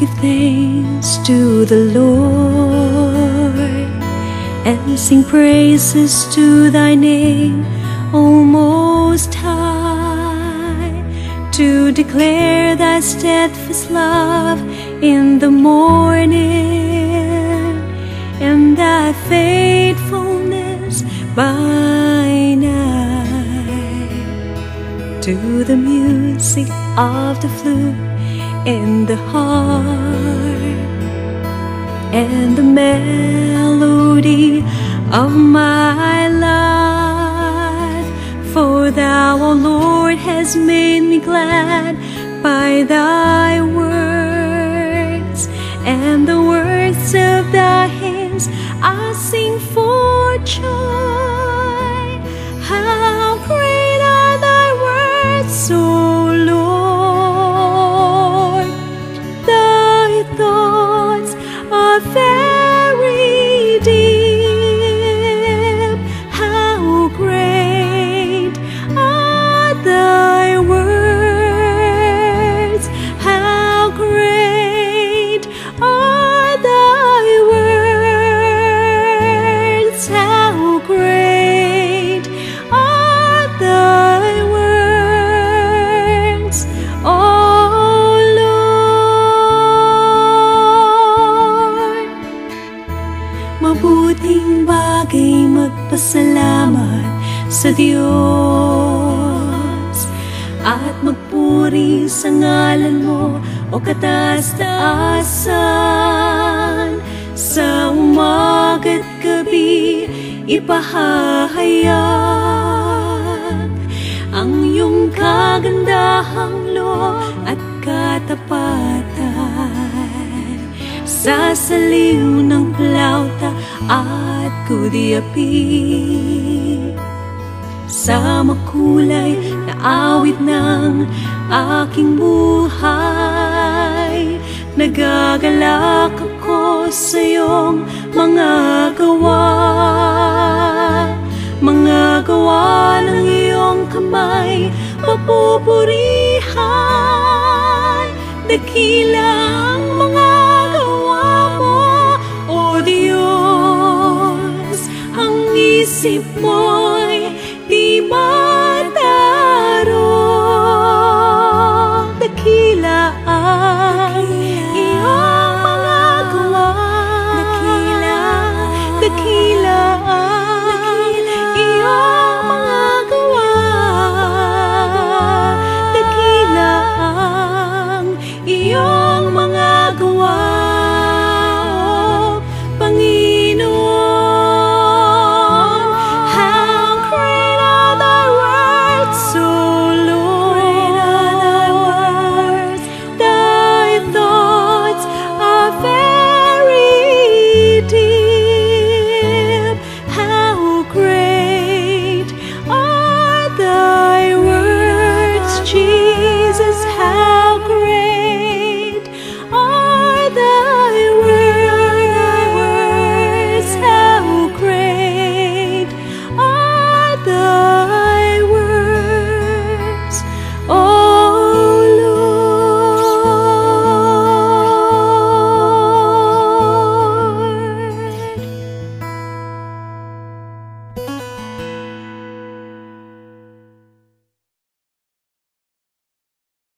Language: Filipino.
give thanks to the Lord and sing praises to thy name, O Most High, to declare thy steadfast love in the morning and thy faithfulness by night, to the music of the flute in the heart and the melody of my life. For thou, O Lord, hast made me glad by thy words, and the works of thy hands I sing for joy. How great are thy words, O Lord! Thy thoughts are very deep. How great are thy words! How great are thy words! How great are thy words, O Lord! Mabuting bagay magpasalamat sa Diyos at magpuri sa ngalan mo, o kataas-taasan. Sa umaga't gabi ipahahayag ang iyong kagandahang loob at katapatan. Sa saliw ng plauta at kudyapi, sa makulay na awit ng aking buhay, nagagalak ako sa iyong mga gawa ng iyong kamay, papupurihan. Dakila ang mga gawa mo, O Diyos, ang isip mo